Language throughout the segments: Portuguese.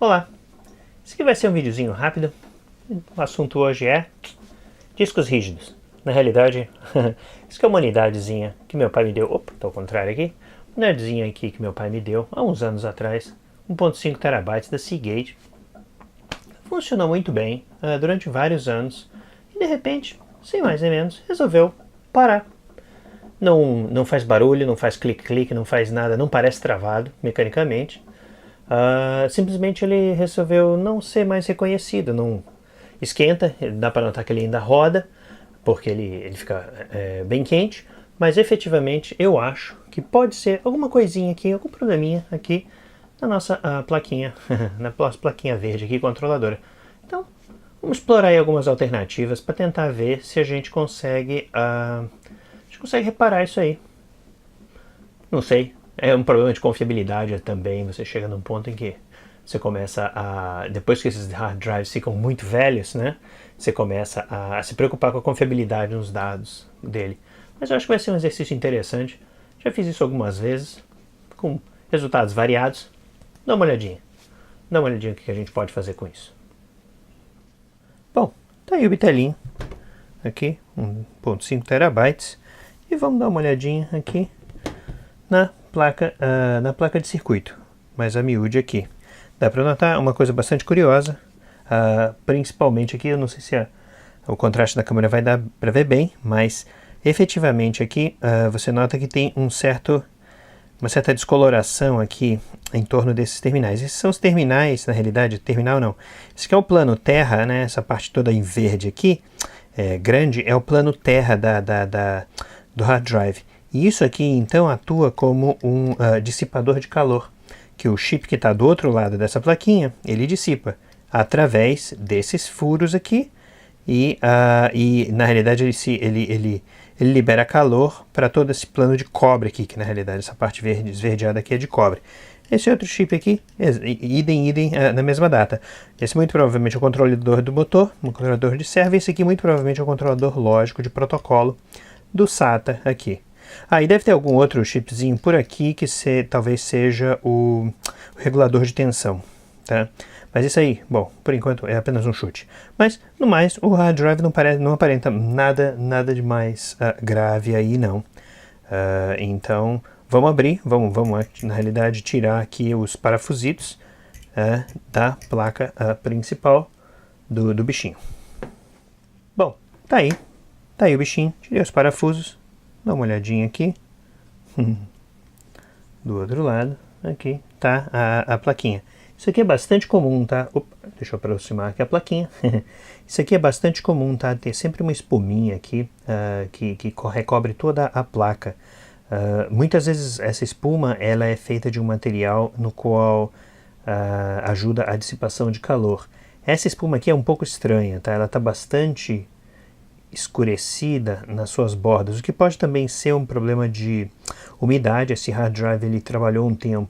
Olá, esse aqui vai ser um videozinho rápido. O assunto hoje é discos rígidos. Na realidade, isso aqui é uma unidadezinha que meu pai me deu. Opa, tá ao contrário aqui. Uma unidadezinha aqui que meu pai me deu há uns anos atrás. 1.5 terabytes da Seagate. Funcionou muito bem durante vários anos. E de repente, sem mais nem menos, resolveu parar. Não faz barulho, não faz clique-clique, não faz nada, não parece travado mecanicamente. Simplesmente ele resolveu não ser mais reconhecido, não esquenta, dá para notar que ele ainda roda, porque ele fica bem quente, mas efetivamente eu acho que pode ser alguma coisinha aqui, algum probleminha aqui na nossa plaquinha, na nossa plaquinha verde aqui, controladora. Então, vamos explorar aí algumas alternativas para tentar ver se a gente consegue reparar isso aí. Não sei, é um problema de confiabilidade também. Você chega num ponto em que você começa depois que esses hard drives ficam muito velhos, né? Você começa a se preocupar com a confiabilidade nos dados dele. Mas eu acho que vai ser um exercício interessante. Já fiz isso algumas vezes, com resultados variados. Dá uma olhadinha. Dá uma olhadinha o que a gente pode fazer com isso. Bom, tá aí o bitelinho. Aqui, 1.5 terabytes. E vamos dar uma olhadinha aqui na placa de circuito, mais a miúde aqui. Dá para notar uma coisa bastante curiosa, principalmente aqui, eu não sei se o contraste da câmera vai dar para ver bem, mas efetivamente aqui você nota que tem uma certa descoloração aqui em torno desses terminais. Esses são os terminais, na realidade, terminal não. Esse aqui é o plano terra, né? Essa parte toda em verde aqui, grande, é o plano terra do hard drive. E isso aqui, então, atua como um dissipador de calor, que o chip que está do outro lado dessa plaquinha, ele dissipa através desses furos aqui, e na realidade ele libera calor para todo esse plano de cobre aqui, que na realidade essa parte verde, esverdeada aqui é de cobre. Esse outro chip aqui, idem na mesma data. Esse muito provavelmente é o controlador do motor, um controlador de servo, e esse aqui muito provavelmente é o controlador lógico de protocolo do SATA aqui. E deve ter algum outro chipzinho por aqui que talvez seja o regulador de tensão, tá? Mas isso aí, bom, por enquanto é apenas um chute. Mas, no mais, o hard drive não aparenta nada de mais grave aí, não. Então, vamos abrir, vamos na realidade tirar aqui os parafusitos da placa principal do bichinho. Bom, tá aí o bichinho, tirei os parafusos. Dá uma olhadinha aqui. Do outro lado, aqui tá a plaquinha. Isso aqui é bastante comum, tá? Opa, deixa eu aproximar aqui a plaquinha. Isso aqui é bastante comum, tá? Ter sempre uma espuminha aqui que recobre toda a placa. Muitas vezes essa espuma ela é feita de um material no qual ajuda a dissipação de calor. Essa espuma aqui é um pouco estranha, tá? Ela tá bastante escurecida nas suas bordas, o que pode também ser um problema de umidade. Esse hard drive ele trabalhou um tempo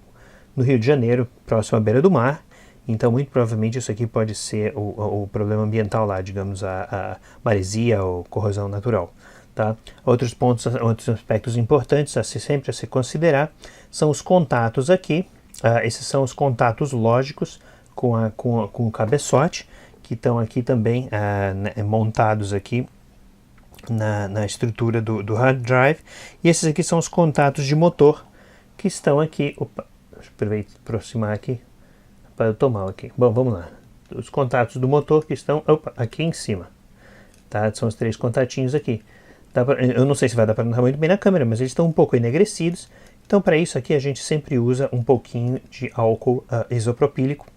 no Rio de Janeiro, próximo à beira do mar, então muito provavelmente isso aqui pode ser o problema ambiental lá, digamos, a maresia ou corrosão natural. Tá? Outros aspectos importantes sempre a se considerar são os contatos aqui. Esses são os contatos lógicos com o cabeçote, que estão aqui também montados aqui na estrutura do hard drive. E esses aqui são os contatos de motor que estão aqui. Opa, deixa eu aproximar aqui para eu tomar aqui. Bom, vamos lá. Os contatos do motor que estão aqui em cima. Tá? São os 3 contatinhos aqui. Eu não sei se vai dar para notar muito bem na câmera, mas eles estão um pouco enegrecidos. Então, para isso aqui, a gente sempre usa um pouquinho de álcool isopropílico.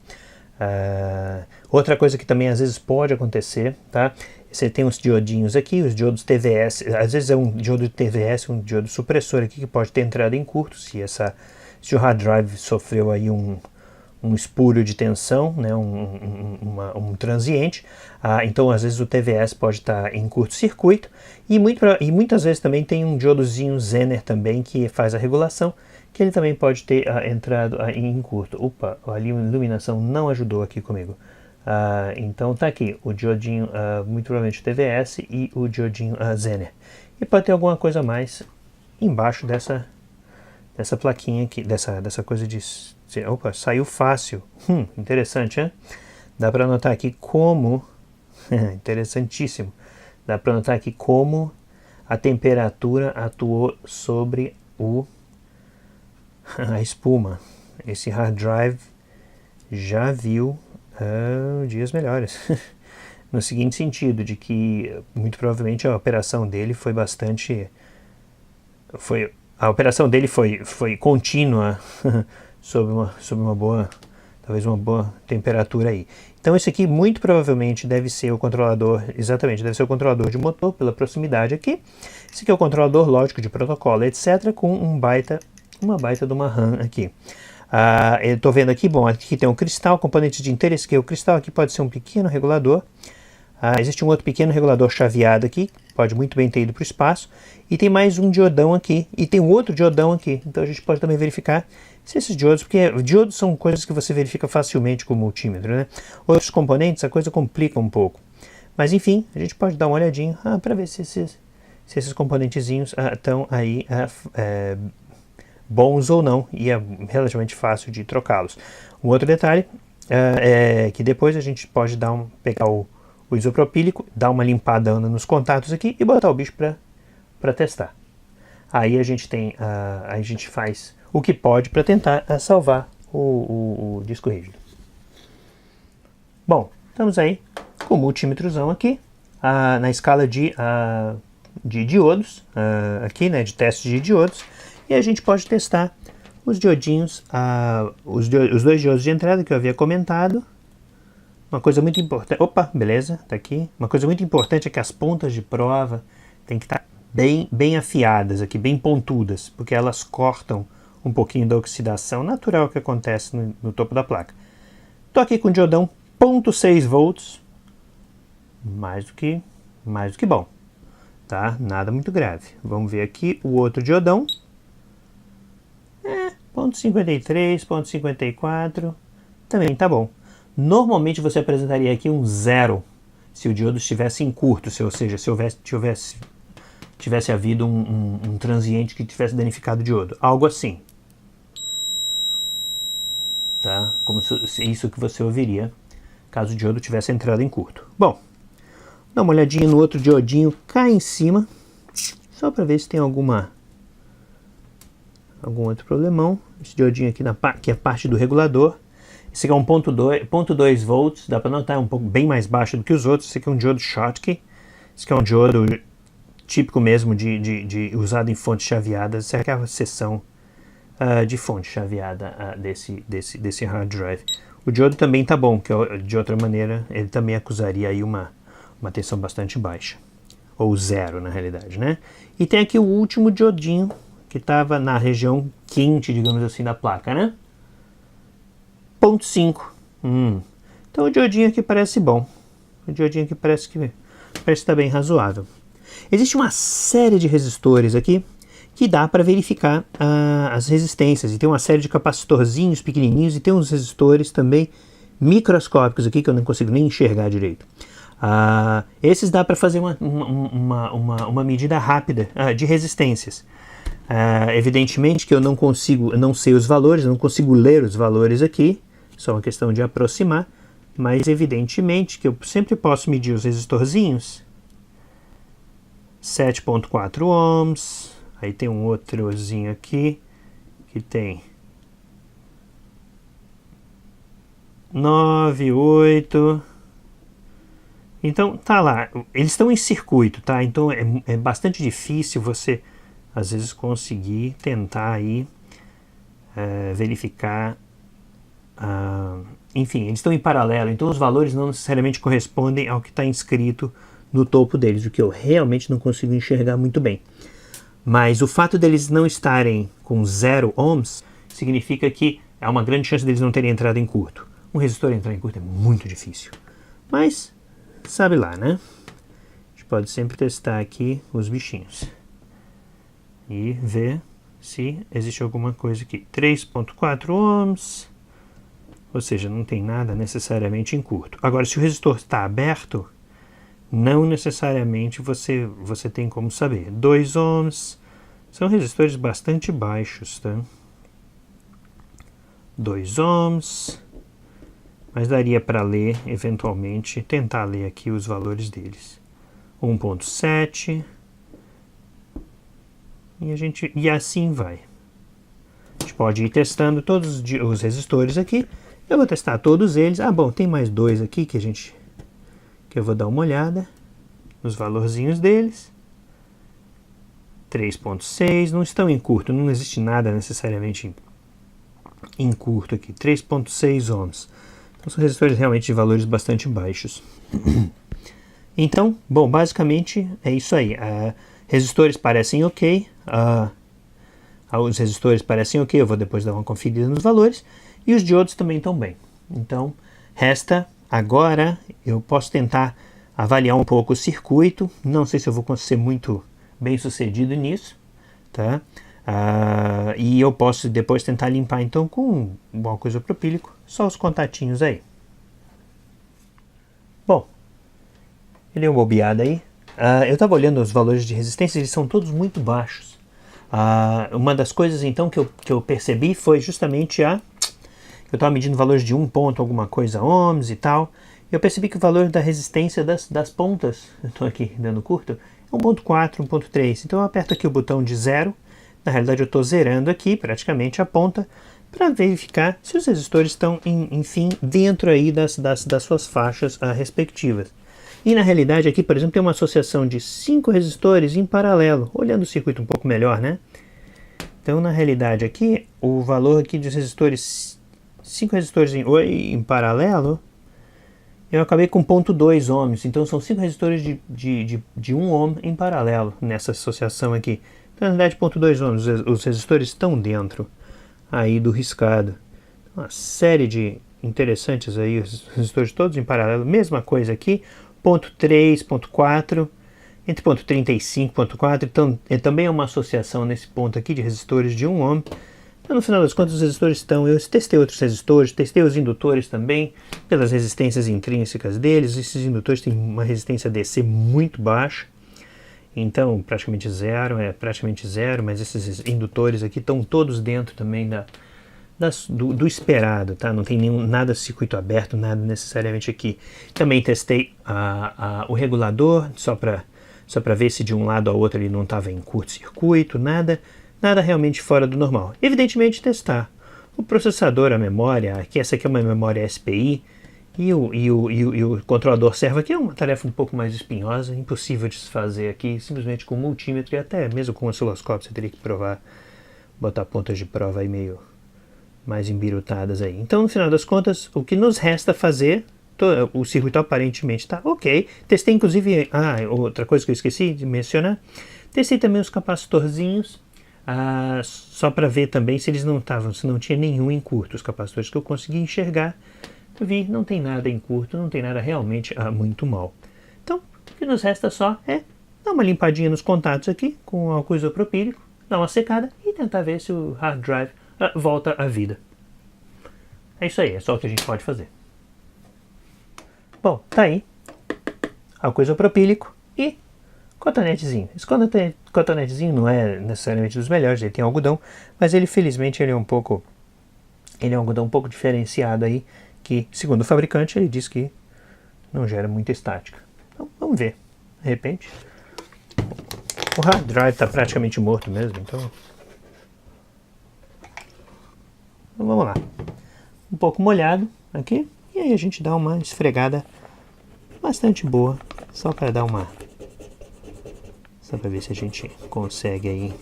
Outra coisa que também às vezes pode acontecer, tá? Você tem uns diodinhos aqui, os diodos TVS, às vezes é um diodo TVS, um diodo supressor aqui que pode ter entrado em curto se o hard drive sofreu aí um espuro de tensão, né? um transiente. Então às vezes o TVS pode estar em curto-circuito e muitas vezes também tem um diodozinho Zener também que faz a regulação, que ele também pode ter entrado em curto. Opa, a iluminação não ajudou aqui comigo. Então tá aqui o diodinho, muito provavelmente o TVS e o diodinho Zener. E pode ter alguma coisa mais embaixo dessa plaquinha aqui, dessa coisa de Opa, saiu fácil. Interessante, né? Dá para notar aqui como... interessantíssimo. Dá para notar aqui como a temperatura atuou sobre a espuma. Esse hard drive já viu dias melhores. No seguinte sentido, de que muito provavelmente a operação dele foi bastante... a operação dele foi contínua sob uma boa... talvez uma boa temperatura aí. Então esse aqui muito provavelmente deve ser o controlador, exatamente, deve ser o controlador de motor pela proximidade aqui. Esse aqui é o controlador lógico de protocolo, etc, com uma baita de uma RAM aqui. Eu estou vendo aqui, bom, aqui tem um cristal, componente de interesse, que é o cristal aqui pode ser um pequeno regulador. Existe um outro pequeno regulador chaveado aqui, pode muito bem ter ido para o espaço. E tem mais um diodão aqui, e tem um outro diodão aqui. Então a gente pode também verificar se esses diodos, porque diodos são coisas que você verifica facilmente com o multímetro, né? Outros componentes, a coisa complica um pouco. Mas enfim, a gente pode dar uma olhadinha para ver se esses componentezinhos estão aí bons ou não, e é relativamente fácil de trocá-los. Um outro detalhe é que depois a gente pode pegar o isopropílico, dar uma limpada nos contatos aqui e botar o bicho para testar. Aí a gente faz o que pode para tentar salvar o disco rígido. Bom, estamos aí com o multímetrozão aqui, na escala de diodos, aqui, né, de testes de diodos, e a gente pode testar os diodinhos, os dois diodos de entrada que eu havia comentado. Uma coisa muito importante... Opa, beleza, tá aqui. Uma coisa muito importante é que as pontas de prova tem que estar bem afiadas aqui, bem pontudas, porque elas cortam um pouquinho da oxidação natural que acontece no topo da placa. Estou aqui com o diodão 0.6 volts, mais do que bom, tá? Nada muito grave. Vamos ver aqui o outro diodão. 0.53, 0.54, também tá bom. Normalmente você apresentaria aqui um 0 se o diodo estivesse em curto, ou seja, se tivesse havido um transiente que tivesse danificado o diodo. Algo assim. Tá? Como se isso que você ouviria caso o diodo tivesse entrado em curto. Bom, dá uma olhadinha no outro diodinho cá em cima, só para ver se tem algum outro problemão. Esse diodinho aqui que é parte do regulador. Esse aqui é um 0.2 volts, dá para notar, é um pouco bem mais baixo do que os outros. Esse aqui é um diodo Schottky. Esse aqui é um diodo típico mesmo de usado em fontes chaveadas. Essa aqui é a seção de fonte chaveada desse hard drive. O diodo também tá bom, que de outra maneira ele também acusaria aí uma tensão bastante baixa. Ou zero, na realidade, né? E tem aqui o último diodinho, que estava na região quente, digamos assim, da placa, né? 0.5. Então o diodinho aqui parece bom. O diodinho aqui parece estar bem razoável. Existe uma série de resistores aqui que dá para verificar as resistências. E tem uma série de capacitorzinhos pequenininhos e tem uns resistores também microscópicos aqui que eu não consigo nem enxergar direito. Esses dá para fazer uma medida rápida de resistências. Evidentemente que eu não sei os valores, eu não consigo ler os valores aqui, só uma questão de aproximar, mas evidentemente que eu sempre posso medir os resistorzinhos. 7.4 ohms, aí tem um outrozinho aqui que tem 9, 8. Então tá lá, eles estão em circuito, tá? Então é bastante difícil você às vezes conseguir tentar aí verificar, enfim, eles estão em paralelo, então os valores não necessariamente correspondem ao que está inscrito no topo deles, o que eu realmente não consigo enxergar muito bem. Mas o fato deles não estarem com 0 ohms significa que há uma grande chance deles não terem entrado em curto. Um resistor entrar em curto é muito difícil, mas sabe lá, né? A gente pode sempre testar aqui os bichinhos e ver se existe alguma coisa aqui. 3.4 ohms, ou seja, não tem nada necessariamente em curto. Agora, se o resistor está aberto, não necessariamente você tem como saber. 2 ohms, são resistores bastante baixos, tá? 2 ohms, mas daria para ler, eventualmente, tentar ler aqui os valores deles. 1.7, e assim vai. A gente pode ir testando todos os resistores aqui. Eu vou testar todos eles. Ah, bom, tem mais dois aqui que eu vou dar uma olhada nos valorzinhos deles. 3.6, não estão em curto, não existe nada necessariamente em curto aqui. 3.6 ohms. Então são resistores realmente de valores bastante baixos. Então, bom, basicamente é isso aí. Resistores parecem ok. Os resistores parecem ok, eu vou depois dar uma conferida nos valores. E os diodos também estão bem. Então, resta agora, eu posso tentar avaliar um pouco o circuito. Não sei se eu vou ser muito bem sucedido nisso, tá? E eu posso depois tentar limpar então com um álcool isopropílico, só os contatinhos aí. Bom, eu dei uma bobeada aí. Eu estava olhando os valores de resistência, eles são todos muito baixos. Uma das coisas então que eu percebi foi justamente eu estava medindo valores de 1 ponto alguma coisa ohms e tal. Eu percebi que o valor da resistência das pontas, eu estou aqui dando curto, é 1.4, 1.3. Então eu aperto aqui o botão de 0. Na realidade eu estou zerando aqui praticamente a ponta para verificar se os resistores estão, enfim, dentro aí das suas faixas respectivas. E na realidade aqui, por exemplo, tem uma associação de 5 resistores em paralelo, olhando o circuito um pouco melhor, né? Então na realidade aqui, o valor aqui dos resistores, 5 resistores em paralelo, eu acabei com 0.2 ohms, então são 5 resistores de 1 ohm em paralelo nessa associação aqui. Então na realidade 0.2 ohms, os resistores estão dentro aí do riscado. Uma série de interessantes aí, os resistores todos em paralelo, mesma coisa aqui. 0.3, 0.4, entre 0.35 e 0.4, então também é uma associação nesse ponto aqui de resistores de 1 ohm. Então no final das contas os resistores estão, eu testei outros resistores, testei os indutores também, pelas resistências intrínsecas deles. Esses indutores têm uma resistência DC muito baixa, então praticamente zero, mas esses indutores aqui estão todos dentro também do esperado, tá? Não tem nada de circuito aberto, nada necessariamente aqui. Também testei o regulador, só para ver se de um lado ao outro ele não estava em curto-circuito, nada realmente fora do normal. Evidentemente testar o processador, a memória, essa aqui é uma memória SPI, e o controlador servo aqui é uma tarefa um pouco mais espinhosa, impossível de se fazer aqui, simplesmente com multímetro e até mesmo com osciloscópio você teria que botar pontas de prova aí meio mais embirutadas aí. Então, no final das contas, o que nos resta fazer, o circuito aparentemente está ok. Testei inclusive, outra coisa que eu esqueci de mencionar, testei também os capacitorzinhos, só para ver também se eles se não tinha nenhum em curto. Os capacitores que eu consegui enxergar, eu vi, não tem nada em curto, não tem nada realmente muito mal. Então, o que nos resta só é dar uma limpadinha nos contatos aqui com álcool isopropílico, dar uma secada e tentar ver se o hard drive volta à vida. É isso aí, é só o que a gente pode fazer. Bom, tá aí álcool isopropílico e cotonetezinho. Esse cotonetezinho não é necessariamente dos melhores, ele tem algodão, mas ele felizmente ele é um algodão um pouco diferenciado aí, que segundo o fabricante ele diz que não gera muita estática. Então vamos ver, de repente. O hard drive está praticamente morto mesmo, então vamos lá. Um pouco molhado aqui, e aí a gente dá uma esfregada bastante boa, só para ver se a gente consegue aí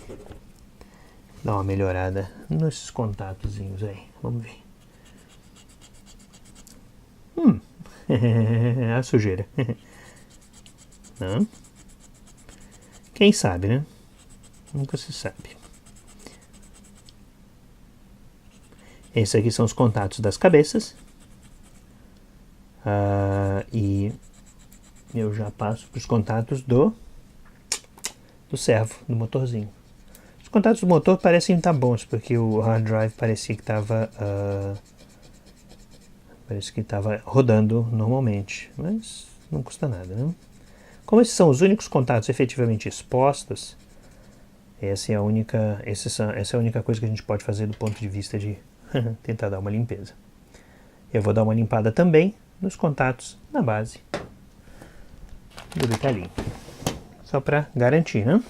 dar uma melhorada nesses contatozinhos aí. Vamos ver. A sujeira. Não? Quem sabe, né? Nunca se sabe. Esses aqui são os contatos das cabeças. E eu já passo para os contatos do servo, do motorzinho. Os contatos do motor parecem estar bons, porque o hard drive parecia que estava rodando normalmente, mas não custa nada, né? Como esses são os únicos contatos efetivamente expostos, essa é a única coisa que a gente pode fazer do ponto de vista de tentar dar uma limpeza. Eu vou dar uma limpada também nos contatos na base do Ritalin. Só para garantir, né?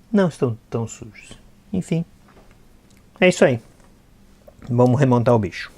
Não estão tão sujos. Enfim, é isso aí. Vamos remontar o bicho.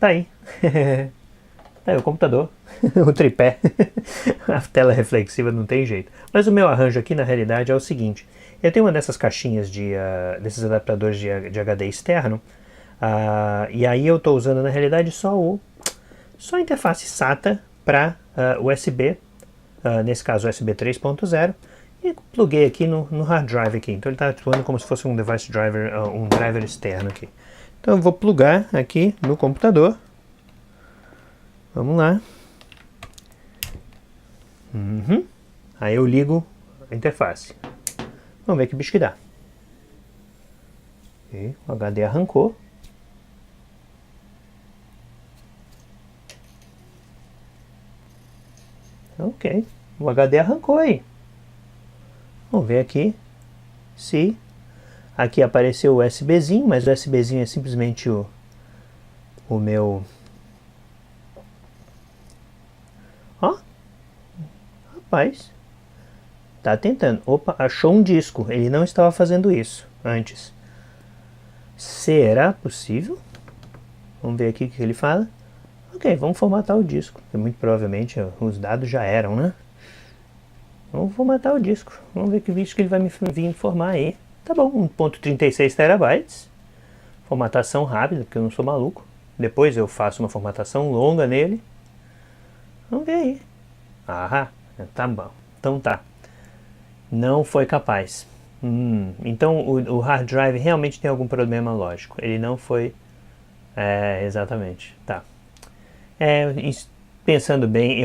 Tá aí. Tá aí o computador, o tripé, a tela reflexiva não tem jeito. Mas o meu arranjo aqui na realidade é o seguinte: eu tenho uma dessas caixinhas desses adaptadores de HD externo, e aí eu estou usando na realidade só a interface SATA para USB, nesse caso USB 3.0, e pluguei aqui no hard drive aqui. Então ele está atuando como se fosse um device driver, um driver externo aqui. Então eu vou plugar aqui no computador. Vamos lá. Aí eu ligo a interface. Vamos ver que bicho que dá. Okay. O HD arrancou. Ok. O HD arrancou aí. Vamos ver aqui se... Aqui apareceu o USBzinho, mas o USBzinho é simplesmente o meu... Ó, rapaz, tá tentando. Opa, achou um disco. Ele não estava fazendo isso antes. Será possível? Vamos ver aqui o que ele fala. Ok, vamos formatar o disco. Porque muito provavelmente os dados já eram, né? Vamos formatar o disco. Vamos ver que bicho que ele vai me vir informar aí. Tá bom, 1.36 terabytes. Formatação rápida, porque eu não sou maluco. Depois eu faço uma formatação longa nele. Vamos ver aí. Ah, tá bom. Então tá. Não foi capaz. Então o hard drive realmente tem algum problema lógico. Ele não foi... exatamente. Tá. Pensando bem,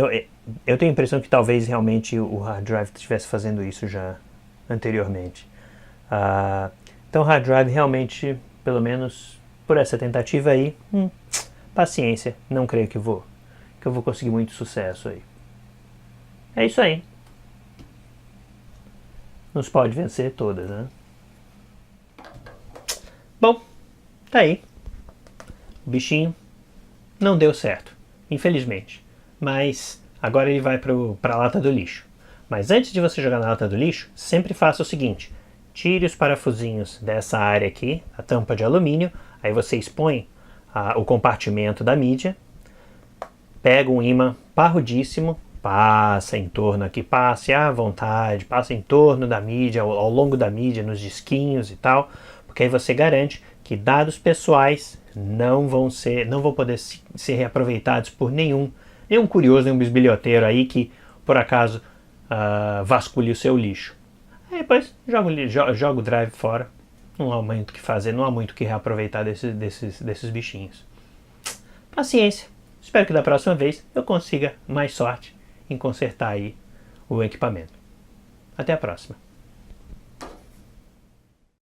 eu tenho a impressão que talvez realmente o hard drive estivesse fazendo isso já anteriormente. Então o hard drive realmente, pelo menos por essa tentativa aí, paciência. Não creio que eu vou conseguir muito sucesso aí. É isso aí. Nos pode vencer todas, né? Bom, tá aí. O bichinho não deu certo, infelizmente. Mas agora ele vai para a lata do lixo. Mas antes de você jogar na lata do lixo, sempre faça o seguinte: tire os parafusinhos dessa área aqui, a tampa de alumínio, aí você expõe o compartimento da mídia, pega um ímã parrudíssimo, passa em torno aqui, passe à vontade, passa em torno da mídia, ao longo da mídia, nos disquinhos e tal, porque aí você garante que dados pessoais não vão poder ser reaproveitados por nenhum curioso, nenhum bisbilhoteiro aí que, por acaso, vasculhe o seu lixo. Aí depois joga o drive fora. Não há muito o que fazer, não há muito o que reaproveitar desses bichinhos. Paciência. Espero que da próxima vez eu consiga mais sorte em consertar aí o equipamento. Até a próxima.